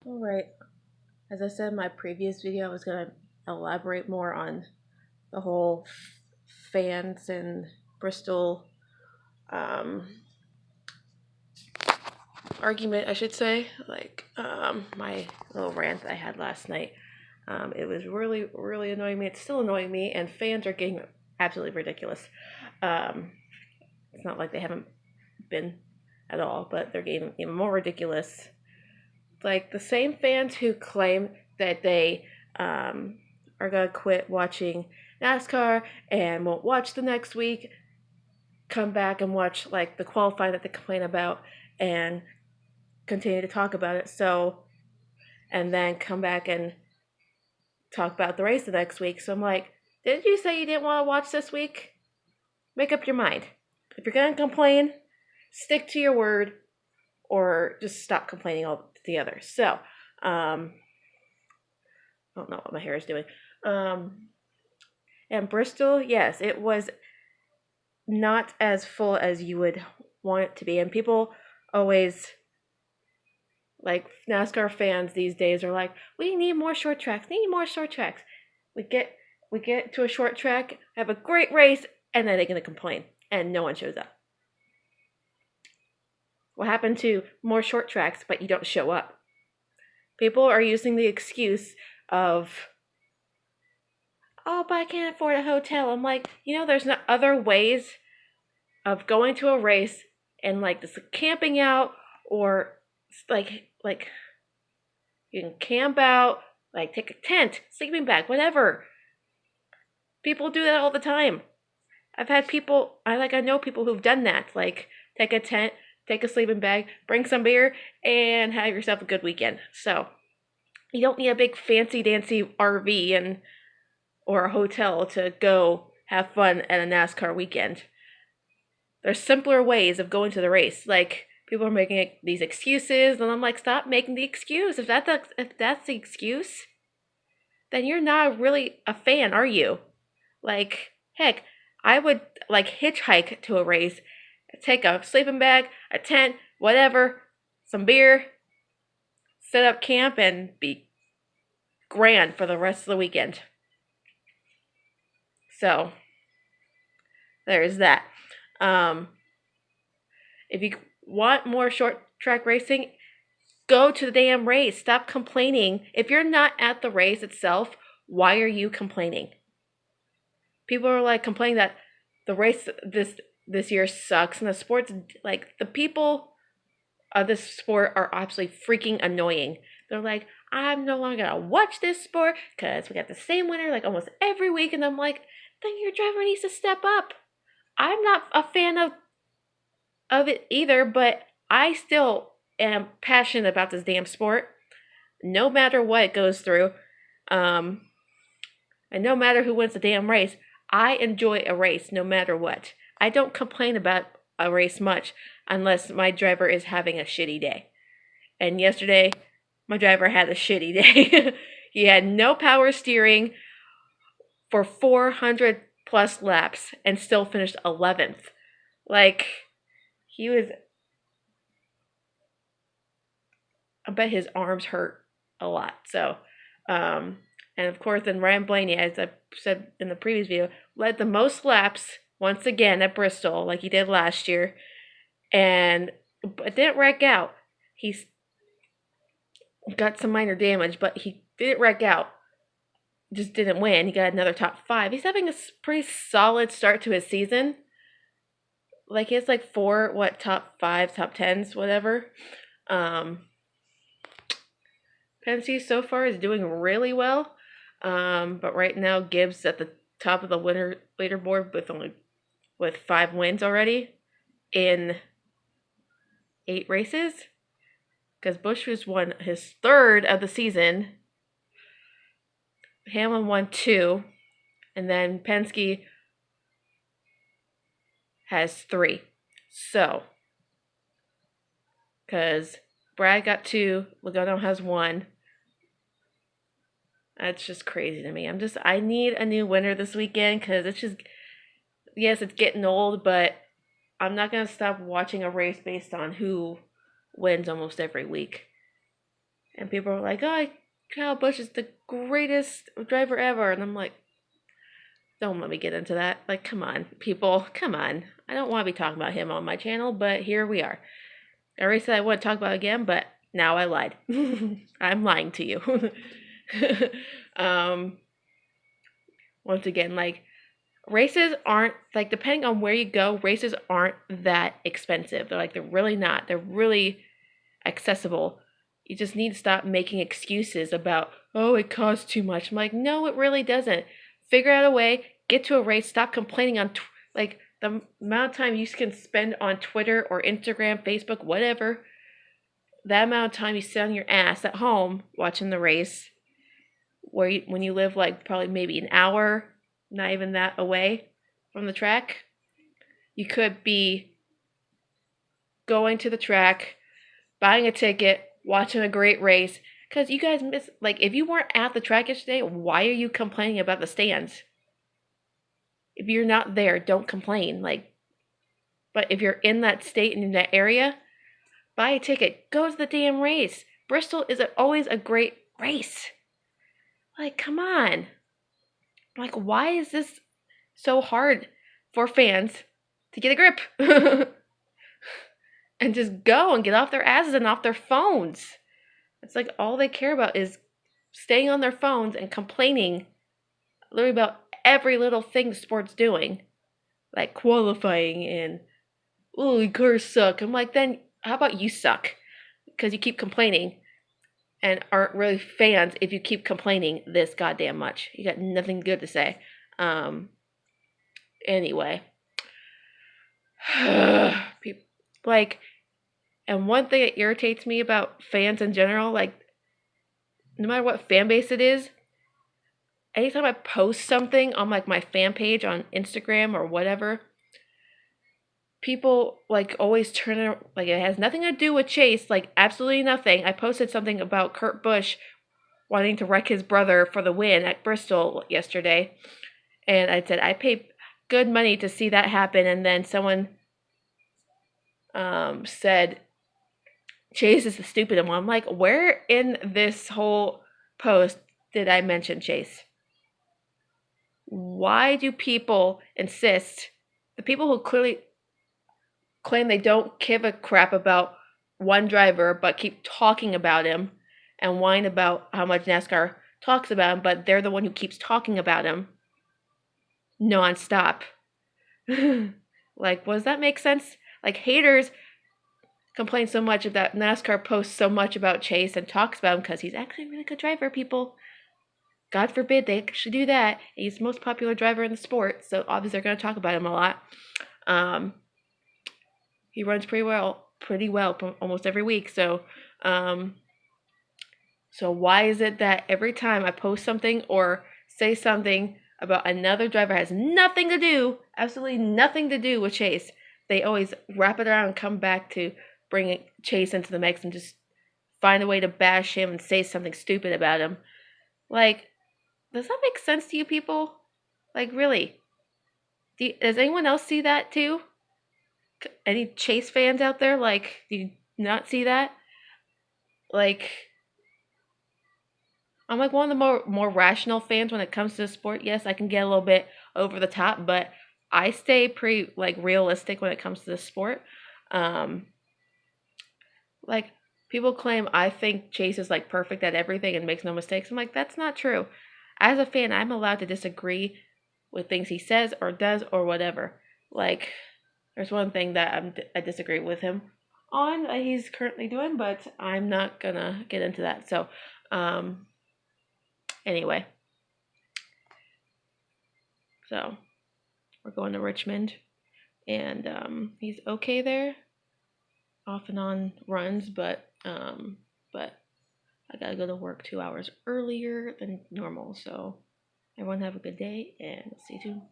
Alright, as I said in my previous video, I was going to elaborate more on the whole fans in Bristol um, argument, I should say. My little rant that I had last night. It was really, really annoying me. It's still annoying me, and fans are getting absolutely ridiculous. Um, it's not like they haven't been at all, but they're getting even more ridiculous. Like the same fans who claim that they are gonna quit watching NASCAR and won't watch the next week, come back and watch like the qualifying that they complain about and continue to talk about it. So, and then come back and talk about the race the next week. So I'm like, did you say you didn't want to watch this week? Make up your mind. If you're gonna complain, stick to your word, or just stop complaining altogether. So, I don't know what my hair is doing. And Bristol, yes, it was not as full as you would want it to be. And people always, like NASCAR fans these days, are like, we need more short tracks. We need more short tracks. We get to a short track, have a great race, and then they're gonna complain, and no one shows up. What happened to more short tracks, but you don't show up? People are using the excuse of, oh, but I can't afford a hotel. I'm like, there's no other ways of going to a race and like this camping out, or like you can camp out, like take a tent, sleeping bag, whatever. People do that all the time. I know people who've done that. Like take a tent, take a sleeping bag, bring some beer, and have yourself a good weekend. So you don't need a big fancy dancy RV or a hotel to go have fun at a NASCAR weekend. There's simpler ways of going to the race. Like people are making these excuses, and I'm like, stop making the excuse. If that's the excuse, then you're not really a fan, are you? Like, heck, I would like hitchhike to a race, take a sleeping bag, a tent, whatever, some beer, set up camp, and be grand for the rest of the weekend. So there's that. Um, if you want more short track racing, go to the damn race. Stop complaining. If you're not at the race itself, why are you complaining? People are like complaining that the race this year sucks, and the sports, like the people of this sport are absolutely freaking annoying. They're like, I'm no longer gonna watch this sport because we got the same winner like almost every week, and I'm like, then your driver needs to step up. I'm not a fan of it either, but I still am passionate about this damn sport, no matter what it goes through. And no matter who wins the damn race, I enjoy a race no matter what. I don't complain about a race much unless my driver is having a shitty day. And yesterday, my driver had a shitty day. He had no power steering for 400 plus laps and still finished 11th. Like, he was. I bet his arms hurt a lot. So, and of course, then Ryan Blaney, as I said in the previous video, led the most laps once again at Bristol, like he did last year, and it didn't wreck out. He's got some minor damage, but he didn't wreck out. Just didn't win. He got another top 5. He's having a pretty solid start to his season. Like he has like 4 top 5, top 10s, whatever. Penske so far is doing really well. But right now Gibbs at the top of the winner leaderboard with 5 wins already in 8 races. Because Busch has won his 3rd of the season. Hamlin won 2. And then Penske has 3. So, because Brad got 2, Logano has 1. That's just crazy to me. I need a new winner this weekend because it's just, yes, it's getting old, but I'm not going to stop watching a race based on who wins almost every week. And people are like, oh, Kyle Busch is the greatest driver ever. And I'm like, don't let me get into that. Like, come on, people, come on. I don't want to be talking about him on my channel, but here we are. I already said I wouldn't talk about it again, but now I lied. I'm lying to you. um, Once again, like, races aren't, like, depending on where you go, races aren't that expensive. They're really not. They're really accessible. You just need to stop making excuses about, oh, it costs too much. I'm like, no, it really doesn't. Figure out a way, get to a race, stop complaining on, like, the amount of time you can spend on Twitter or Instagram, Facebook, whatever, that amount of time you sit on your ass at home watching the race, when you live, like, probably maybe an hour, not even that, away from the track, you could be going to the track, buying a ticket, watching a great race, because you guys miss, like, if you weren't at the track yesterday, why are you complaining about the stands? If you're not there, don't complain. Like, but if you're in that state and in that area, buy a ticket, go to the damn race. Bristol is always a great race. Like, come on. Like, why is this so hard for fans to get a grip? And just go and get off their asses and off their phones. It's like all they care about is staying on their phones and complaining literally about every little thing the sport's doing. Like qualifying and, oh, cars suck. I'm like, then how about you suck? Because you keep complaining and aren't really fans if you keep complaining this goddamn much. You got nothing good to say. Anyway. Like, and one thing that irritates me about fans in general, like, no matter what fan base it is, anytime I post something on, like, my fan page on Instagram or whatever, people, like, always turn it, like, it has nothing to do with Chase, like, absolutely nothing. I posted something about Kurt Busch wanting to wreck his brother for the win at Bristol yesterday, and I said I paid good money to see that happen, and then someone said Chase is the stupid one. I'm like, where in this whole post did I mention Chase? Why do people insist, the people who clearly claim they don't give a crap about one driver but keep talking about him and whine about how much NASCAR talks about him, but they're the one who keeps talking about him nonstop? Like, does that make sense? Like, haters complain so much that NASCAR posts so much about Chase and talks about him because he's actually a really good driver, people. God forbid they should do that. He's the most popular driver in the sport, so obviously they're going to talk about him a lot. He runs pretty well almost every week. So why is it that every time I post something or say something about another driver that has nothing to do, absolutely nothing to do with Chase, they always wrap it around and come back to bring Chase into the mix and just find a way to bash him and say something stupid about him? Like, does that make sense to you people? Like, really? Does anyone else see that too? Any Chase fans out there? Like, do you not see that? Like, I'm like one of the more rational fans when it comes to the sport. Yes, I can get a little bit over the top, but I stay pretty, like, realistic when it comes to the sport. Like, people claim I think Chase is, like, perfect at everything and makes no mistakes. I'm like, that's not true. As a fan, I'm allowed to disagree with things he says or does or whatever. Like, there's one thing that I disagree with him on that he's currently doing, but I'm not gonna get into that. So, anyway. So, we're going to Richmond, and he's okay there, off and on runs, but I gotta go to work 2 hours earlier than normal. So, everyone have a good day, and see you soon.